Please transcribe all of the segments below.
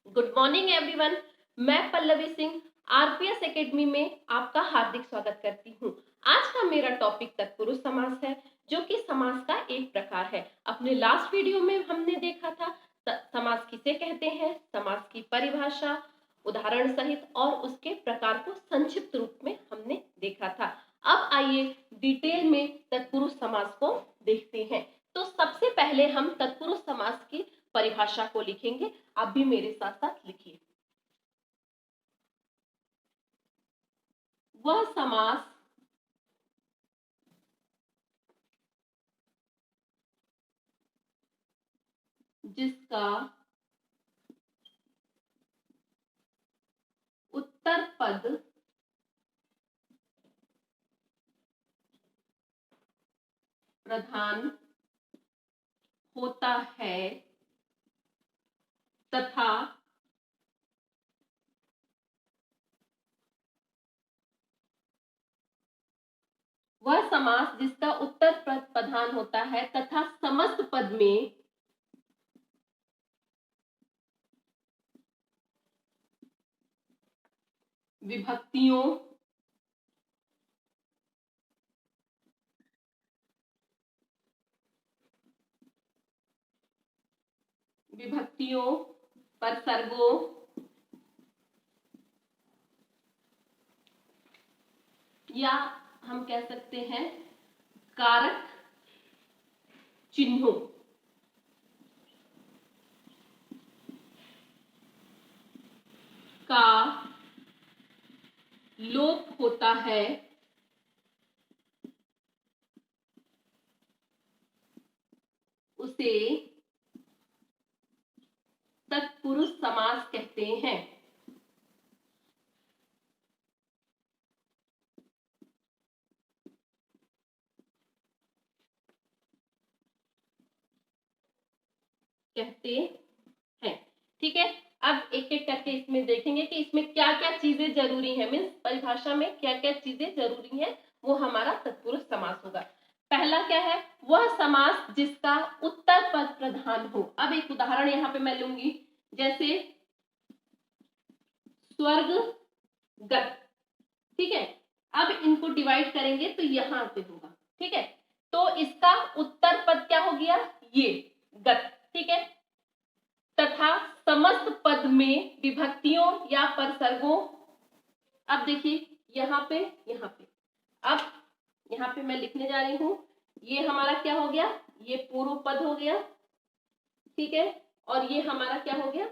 Good morning everyone. मैं Pallavi Singh RPS academy में आपका हार्दिक स्वागत करती हूँ। आज का मेरा टॉपिक तत्पुरुष समास है, जो कि समास का एक प्रकार है। अपने लास्ट वीडियो में हमने देखा था समास किसे कहते हैं, समास की परिभाषा, उदाहरण सहित और उसके प्रकार को संक्षिप्त रूप में हमने देखा था। अब आइए डिटेल में तत्पुरुष समास को देखते हैं। तो सबसे पहले हम तत्पुरुष समास की परिभाषा को लिखेंगे। आप भी मेरे साथ साथ लिखिए। वह समास जिसका उत्तर पद प्रधान होता है तथा वह समास जिसका उत्तर पद प्रधान होता है तथा समस्त पद में विभक्तियों परसर्गों या हम कह सकते हैं कारक चिन्हों का लोप होता है उसे तत्पुरुष समास कहते हैं। ठीक है, अब एक एक करके इसमें देखेंगे कि इसमें क्या क्या चीजें जरूरी है, मीन्स परिभाषा में क्या क्या चीजें जरूरी है, वो हमारा तत्पुरुष समास होगा। पहला क्या है, वह समास जिसका उत्तर पद प्रधान हो। अब एक उदाहरण यहाँ पे मैं लूंगी, जैसे स्वर्गगत। ठीक है, अब इनको डिवाइड करेंगे तो यहां से होगा। ठीक है, तो इसका उत्तर पद क्या हो गया, ये गत। ठीक है, तथा समस्त पद में विभक्तियों या परसर्गों। अब देखिए यहाँ पे अब यहाँ पे मैं लिखने जा रही हूं, ये हमारा क्या हो गया, ये पूर्व पद हो गया। ठीक है, और ये हमारा क्या हो गया,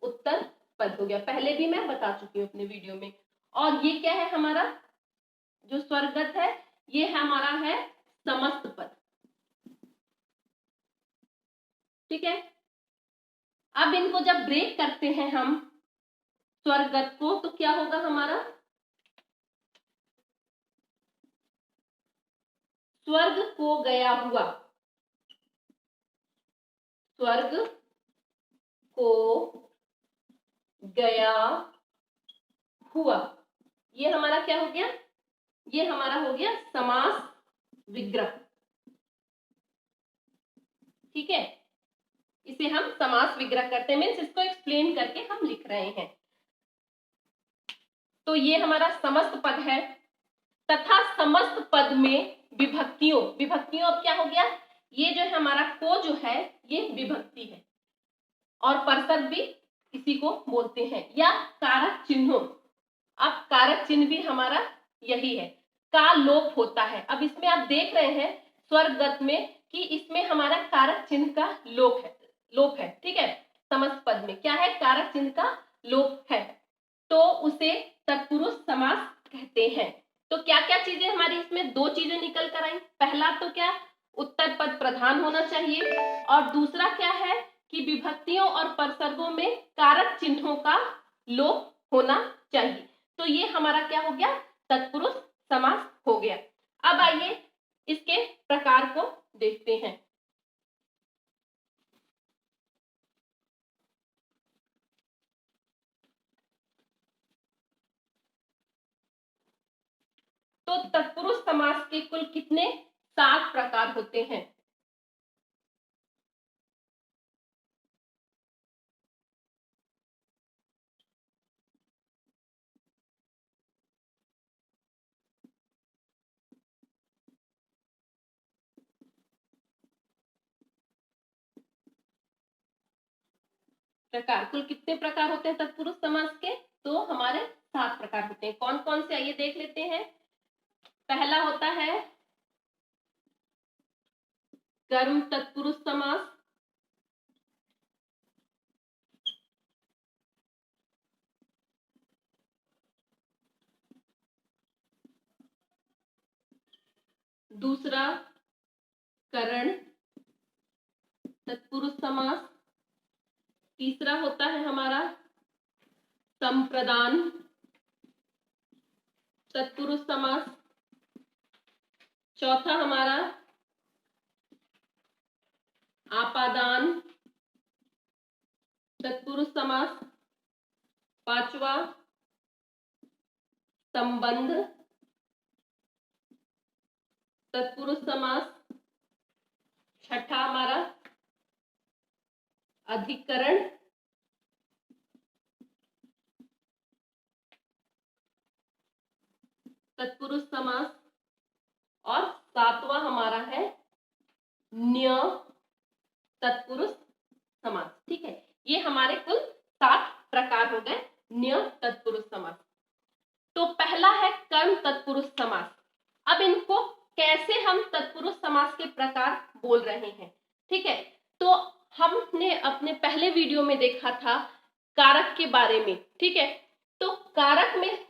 उत्तर पद हो गया। पहले भी मैं बता चुकी हूँ अपने वीडियो में। और ये क्या है, हमारा जो स्वर्गत है, ये हमारा है समस्त पद। ठीक है, अब इनको जब ब्रेक करते हैं हम स्वर्गत को, तो क्या होगा हमारा, स्वर्ग को गया हुआ, स्वर्ग को गया हुआ, ये हमारा क्या हो गया, ये हमारा हो गया समास विग्रह। ठीक है, इसे हम समास विग्रह करते हैं, मीन्स इसको एक्सप्लेन करके हम लिख रहे हैं। तो ये हमारा समस्त पद है तथा समस्त पद में विभक्तियों अब क्या हो गया, ये जो है हमारा को जो है ये विभक्ति है, और परसर्ग भी इसी को बोलते हैं, या कारक चिन्हों। अब कारक चिन्ह भी हमारा यही है, का लोप होता है। अब इसमें आप देख रहे हैं स्वर्गत में कि इसमें हमारा कारक चिन्ह का लोप है। ठीक है, समस्त पद में क्या है, कारक चिन्ह का लोप है, तो उसे तत्पुरुष समास कहते हैं। तो क्या क्या चीजें हमारी इसमें, दो चीजें निकल कर आई। पहला तो क्या, उत्तर पद प्रधान होना चाहिए, और दूसरा क्या है कि विभक्तियों और परसर्गों में कारक चिन्हों का लोप होना चाहिए। तो ये हमारा क्या हो गया, तत्पुरुष समास हो गया। अब आइए इसके प्रकार को देखते हैं। तो तत्पुरुष समास के कुल कितने, 7 प्रकार होते हैं। प्रकार। कुल कितने प्रकार होते हैं तत्पुरुष समास के? तो हमारे 7 प्रकार होते हैं। कौन कौन से आइए देख लेते हैं। पहला होता है कर्म तत्पुरुष समास। दूसरा करण तत्पुरुष समास। तीसरा होता है हमारा संप्रदान तत्पुरुष समास। चौथा हमारा आपादान तत्पुरुष समास। पांचवा संबंध तत्पुरुष समास। छठा हमारा अधिकरण तत्पुरुष समास। और सातवां हमारा है न्य तत्पुरुष समास। ठीक है, ये हमारे कुल 7 प्रकार हो गए न्य तत्पुरुष समास। तो पहला है कर्म तत्पुरुष समास। अब इनको कैसे हम तत्पुरुष समास के प्रकार बोल रहे हैं, ठीक है। तो हमने अपने पहले वीडियो में देखा था कारक के बारे में, ठीक है। तो कारक में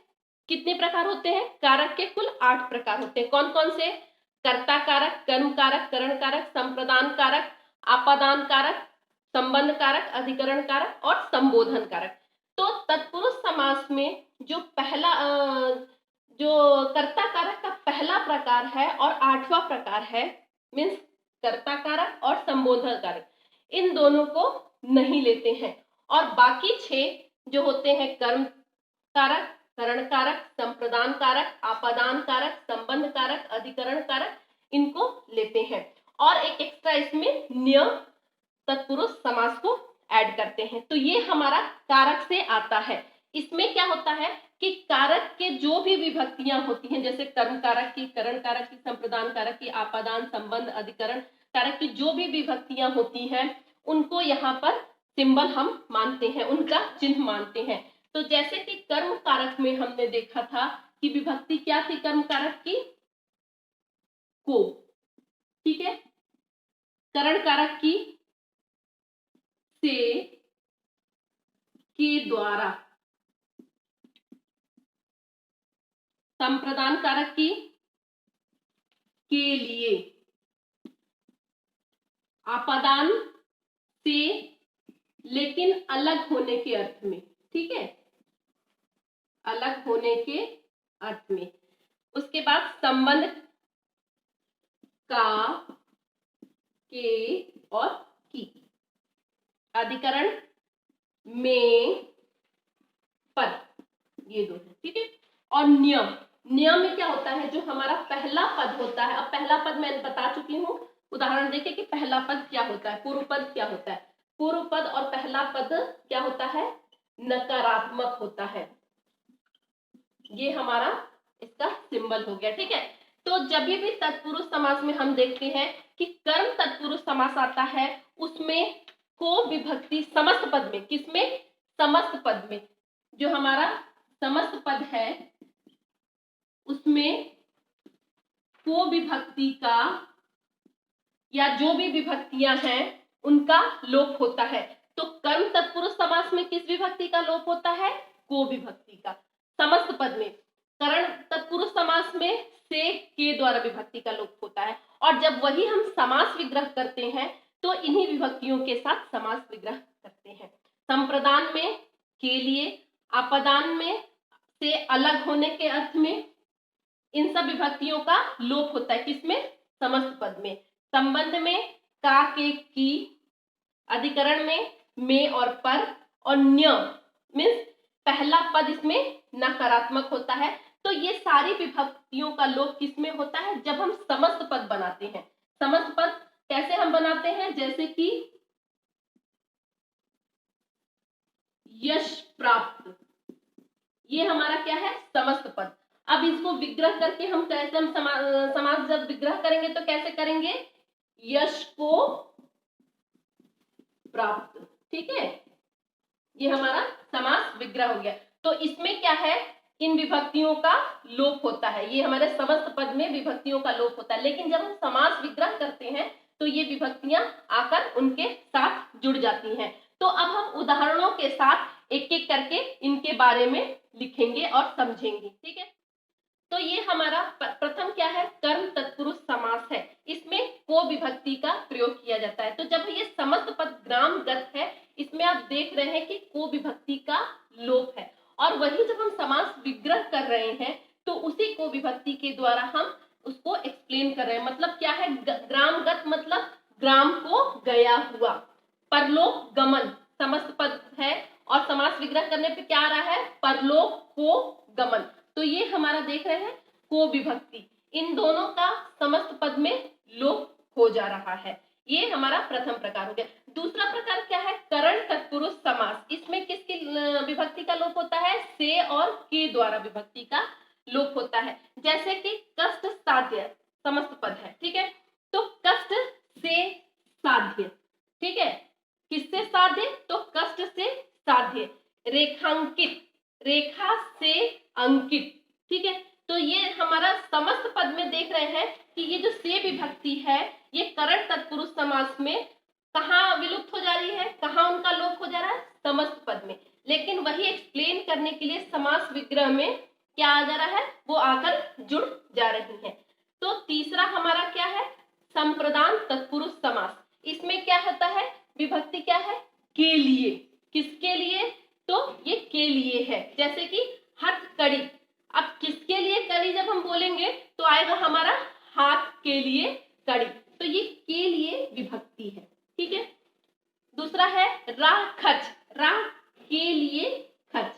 कितने प्रकार होते हैं? कारक के कुल 8 प्रकार होते हैं। कौन कौन से? कर्ता कारक, कर्म कारक, करण कारक, संप्रदान कारक, आपादान कारक, संबंध कारक, अधिकरण कारक और संबोधन कारक। तो तत्पुरुष समास में जो पहला जो कर्ता कारक का पहला प्रकार है और 8वां प्रकार है, मीन्स कर्ता कारक और संबोधन कारक, इन दोनों को नहीं लेते हैं। और बाकी 6 जो होते हैं कर्म कारक, करण कारक, संप्रदान कारक, आपादान कारक, संबंध कारक, अधिकरण कारक, इनको लेते हैं। और एक एक्स्ट्रा इसमें न्य तत्पुरुष समास को ऐड करते हैं। तो ये हमारा कारक से आता है। इसमें क्या होता है कि कारक के जो भी विभक्तियां होती हैं, जैसे कर्म कारक की, करण कारक की, संप्रदान कारक की, आपादान, संबंध, अधिकरण कारक की जो भी विभक्तियां होती हैं, उनको यहाँ पर सिंबल हम मानते हैं, उनका चिन्ह मानते हैं। तो जैसे कि कर्म कारक में हमने देखा था कि विभक्ति क्या थी कर्म कारक की? को, ठीक है। करण कारक की से, के द्वारा। संप्रदान कारक की के लिए। आपादान से लेकिन अलग होने के अर्थ में, ठीक है, अलग होने के अर्थ में। उसके बाद संबंध का, के और की। अधिकरण में, पर, ये दो है, ठीक है। और नियम, नियम में क्या होता है? जो हमारा पहला पद होता है। अब पहला पद मैं बता चुकी हूँ, उदाहरण देखिए कि पहला पद क्या होता है, पूर्व पद क्या होता है। पूर्व पद और पहला पद क्या होता है? नकारात्मक होता है। ये हमारा इसका सिंबल हो गया, ठीक है। तो जब भी तत्पुरुष समास में हम देखते हैं कि कर्म तत्पुरुष समास आता है, उसमें को विभक्ति समस्त पद में, किसमें? समस्त पद में। जो हमारा समस्त पद है उसमें को विभक्ति का या जो भी विभक्तियां हैं उनका लोप होता है। तो कर्म तत्पुरुष समास में किस विभक्ति का लोप होता है? को विभक्ति का, समस्त पद में। करण तत्पुरुष समास में से, के द्वारा विभक्ति का लोप होता है। और जब वही हम समास विग्रह करते हैं तो इन्हीं विभक्तियों के साथ समास विग्रह करते हैं। संप्रदान में के लिए, आपादान में से अलग होने के अर्थ में, इन सब विभक्तियों का लोप होता है। किसमें? समस्त पद में। संबंध में का, के, की। अधिकरण में और पर। और न्य मीन्स पहला पद इसमें नकारात्मक होता है। तो ये सारी विभक्तियों का लोप किसमें होता है? जब हम समस्त पद बनाते हैं। समस्त पद कैसे हम बनाते हैं? जैसे कि यश प्राप्त, ये हमारा क्या है? समस्त पद। अब इसको विग्रह करके हम कैसे, हम समास जब विग्रह करेंगे तो कैसे करेंगे? यश को प्राप्त, ठीक है। ये हमारा समास विग्रह हो गया। तो इसमें क्या है, इन विभक्तियों का लोप होता है, ये हमारे समस्त पद में विभक्तियों का लोप होता है। लेकिन जब हम समास विग्रह करते हैं तो ये विभक्तियां आकर उनके साथ जुड़ जाती हैं। तो अब हम उदाहरणों के साथ एक एक करके इनके बारे में लिखेंगे और समझेंगे, ठीक है। तो ये हमारा प्रथम क्या है, कर्म तत्पुरुष समास है। इसमें को विभक्ति का प्रयोग किया जाता है। तो जब ये समस्त पद ग्रामगत है, इसमें आप देख रहे हैं कि को विभक्ति का लोप है। और वही जब हम समास विग्रह कर रहे हैं तो उसी को विभक्ति के द्वारा हम उसको एक्सप्लेन कर रहे हैं। मतलब क्या है, ग्रामगत मतलब ग्राम को गया हुआ, परलोक गमन समस्त पद है और समास विग्रह करने पे क्या आ रहा है, परलोक को गमन। तो ये हमारा देख रहे हैं को विभक्ति, इन दोनों का समस्त पद में लोप हो जा रहा है। ये हमारा प्रथम प्रकार हो गया। दूसरा प्रकार क्या है, करण तत्पुरुष समास। इसमें किसकी विभक्ति का लोप होता है, से और के द्वारा विभक्ति का लोप होता है। जैसे कि कष्ट साध्य समस्त पद है, ठीक है। तो कष्ट से साध्य, ठीक है, किससे साध्य, तो कष्ट से साध्य। रेखांकित, रेखा से अंकित, ठीक है। तो ये हमारा समस्त पद में देख रहे हैं कि ये जो से विभक्ति है ये करण तत्पुरुष समास में कहाँ विलुप्त हो जा रही है, कहाँ उनका लोप हो जा रहा है, समस्त पद में। लेकिन वही एक्सप्लेन करने के लिए समास विग्रह में क्या आ जा रहा है, वो आकर जुड़ जा रही है। तो तीसरा हमारा क्या है, संप्रदान तत्पुरुष समास। इसमें क्या होता है, विभक्ति क्या है, के लिए, किसके लिए, तो ये के लिए है। जैसे कि हथकड़ी, अब किसके लिए कड़ी जब हम बोलेंगे तो आएगा हमारा हाथ के लिए कड़ी, तो ये के लिए विभक्ति है, ठीक है। दूसरा है राह खच, राह के लिए खच।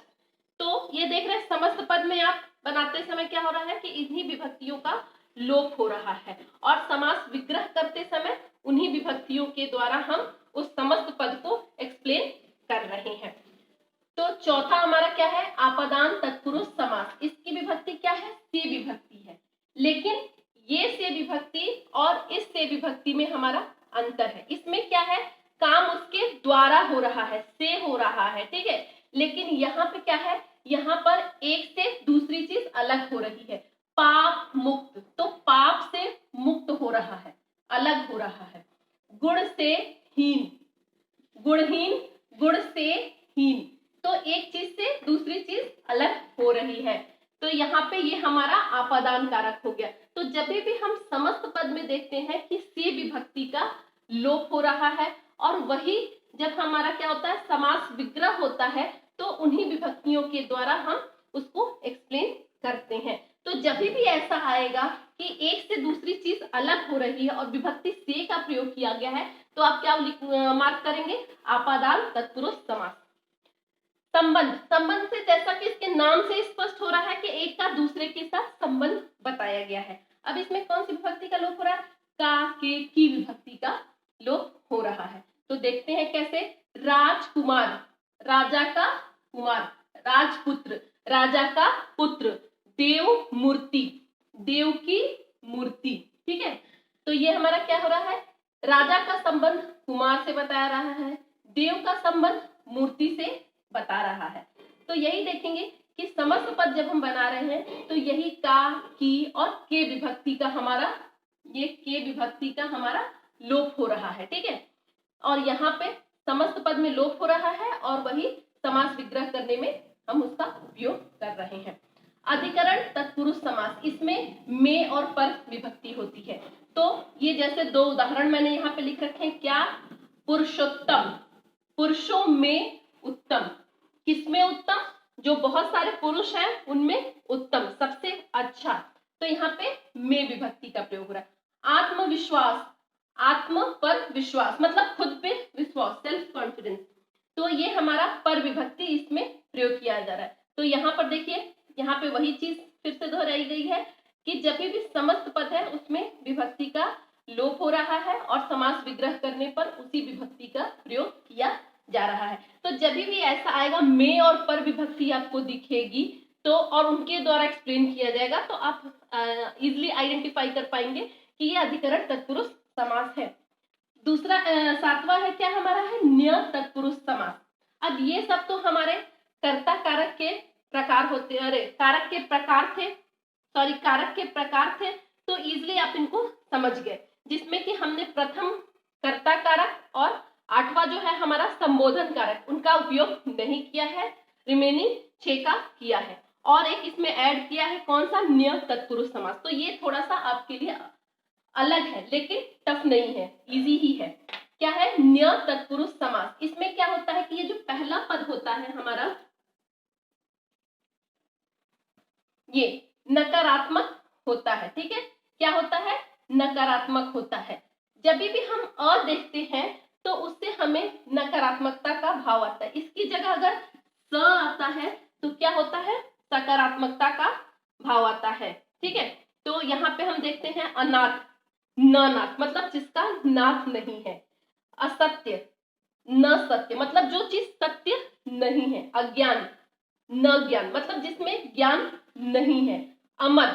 तो ये देख रहे हैं समस्त पद में आप बनाते समय क्या हो रहा है कि इन्हीं विभक्तियों का लोप हो रहा है और समास विग्रह करते समय उन्हीं विभक्तियों के द्वारा हम उस समस्त पद को एक्सप्लेन कर रहे हैं। तो चौथा हमारा क्या है, आपादान तत्पुरुष समास। इसकी विभक्ति क्या है, से विभक्ति है। लेकिन ये से विभक्ति और इस से विभक्ति में हमारा अंतर है। इसमें क्या है, काम उसके द्वारा हो रहा है, से हो रहा है, ठीक है। लेकिन यहाँ पे क्या है, यहाँ पर एक से दूसरी चीज अलग हो रही है, पाप मुक्त, तो पाप से मुक्त हो रहा है, अलग हो रहा है। गुण से हीन, गुणहीन, गुण से हीन, तो एक चीज से दूसरी चीज अलग हो रही है। तो यहाँ पे ये हमारा आपादान कारक हो गया। तो जब भी हम समस्त पद में देखते हैं कि से विभक्ति का लोप हो रहा है और वही जब हमारा क्या होता है, समास विग्रह होता है, तो उन्हीं विभक्तियों के द्वारा हम उसको एक्सप्लेन करते हैं। तो जब भी ऐसा आएगा कि एक से दूसरी चीज अलग हो रही है और विभक्ति से का प्रयोग किया गया है, तो आप क्या मार्क करेंगे, आपादान तत्पुरुष समास। संबंध, संबंध से जैसा कि इसके नाम से स्पष्ट हो रहा है कि एक का दूसरे के साथ संबंध बताया गया है। अब इसमें कौन सी विभक्ति का लोप हो रहा है, का के की विभक्ति का लोप हो रहा है। तो देखते हैं कैसे, राजकुमार, राजा का कुमार, राजपुत्र, राजा का पुत्र, देव मूर्ति, देव की मूर्ति, ठीक है। तो ये हमारा क्या हो रहा है, राजा का संबंध कुमार से बता रहा है, देव का संबंध मूर्ति से बता रहा है। तो यही देखेंगे कि समस्त पद जब हम बना रहे हैं तो यही का, की और के विभक्ति का हमारा, ये के विभक्ति का हमारा लोप हो रहा है, ठीक है। और यहाँ पे समस्त पद में लोप हो रहा है और वही समास विग्रह करने में हम उसका उपयोग कर रहे हैं। अधिकरण तत्पुरुष समास, इसमें में और पर विभक्ति होती है। तो ये जैसे दो उदाहरण मैंने यहाँ पे लिख रखे हैं, क्या, पुरुषोत्तम, पुरुषों में उत्तम, किसमें उत्तम, जो बहुत सारे पुरुष हैं उनमें उत्तम, सबसे अच्छा। तो यहाँ पे में विभक्ति का प्रयोग हो रहा है। आत्मविश्वास, आत्म पर विश्वास मतलब खुद पे विश्वास, सेल्फ कॉन्फिडेंस, तो ये हमारा पर विभक्ति इसमें प्रयोग किया जा रहा है। तो यहाँ पर देखिए, यहाँ पे वही चीज फिर से दोहराई गई है कि जब भी समस्त पद है उसमें विभक्ति का लोप हो रहा है और समास विग्रह करने पर उसी विभक्ति का प्रयोग किया जा रहा है। तो जब भी ऐसा आएगा में और पर विभक्ति आपको दिखेगी तो और उनके द्वारा एक्सप्लेन किया जाएगा तो आप इजिली आइडेंटिफाई कर पाएंगे कि ये अधिकरण तत्पुरुष समास है। दूसरा सातवां है क्या हमारा है, न्य तत्पुरुष समास। अब ये सब तो हमारे कर्ता कारक के प्रकार होते, अरे कारक के प्रकार थे, सॉरी कारक के प्रकार थे, तो इजिली आप इनको समझ गए, जिसमें कि हमने प्रथम कर्ता कारक और 8वां जो है हमारा संबोधन कारक, उनका उपयोग नहीं किया है, रिमेनिंग 6 का किया है। और एक इसमें ऐड किया है कौन सा, न्य तत्पुरुष समास। तो ये थोड़ा सा आपके लिए अलग है लेकिन टफ नहीं है, इजी ही है। क्या है, न्य तत्पुरुष समास। इसमें क्या होता है कि ये जो पहला पद होता है हमारा, ये नकारात्मक होता है। ठीक है, क्या होता है, नकारात्मक होता है। जब भी हम अ देखते हैं तो उससे हमें नकारात्मकता का भाव आता है। इसकी जगह अगर स आता है तो क्या होता है, सकारात्मकता का भाव आता है। ठीक है, तो यहाँ पे हम देखते हैं अनाथ, नाथ मतलब जिसका नाथ नहीं है। असत्य, न सत्य मतलब जो चीज सत्य नहीं है। अज्ञान, न ज्ञान मतलब जिसमें ज्ञान नहीं है। अमर,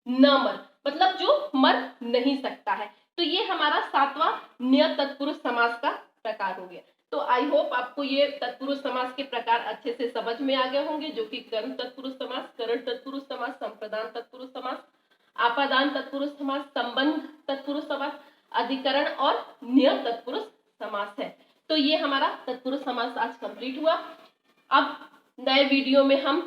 न मर मतलब जो मर नहीं सकता है। तो ये हमारा 7वां न्य तत्पुरुष समास का प्रकार हो गया। तो आई होप आपको ये तत्पुरुष समास के प्रकार अच्छे से समझ में आ गए होंगे, जो कि कर्म तत्पुरुष समास, करण तत्पुरुष समास, संप्रदान तत्पुरुष समास, आपादान तत्पुरुष समास, संबंध तत्पुरुष समास, अधिकरण और न्य तत्पुरुष समास है। तो ये हमारा तत्पुरुष समास आज कंप्लीट हुआ। अब नए वीडियो में हम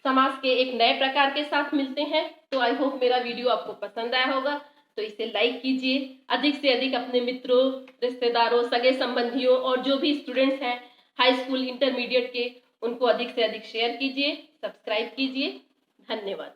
समास के एक नए प्रकार के साथ मिलते हैं। तो आई होप मेरा वीडियो आपको पसंद आया होगा, तो इसे लाइक कीजिए, अधिक से अधिक अपने मित्रों, रिश्तेदारों, सगे संबंधियों और जो भी स्टूडेंट्स हैं हाई स्कूल इंटरमीडिएट के, उनको अधिक से अधिक शेयर कीजिए, सब्सक्राइब कीजिए। धन्यवाद।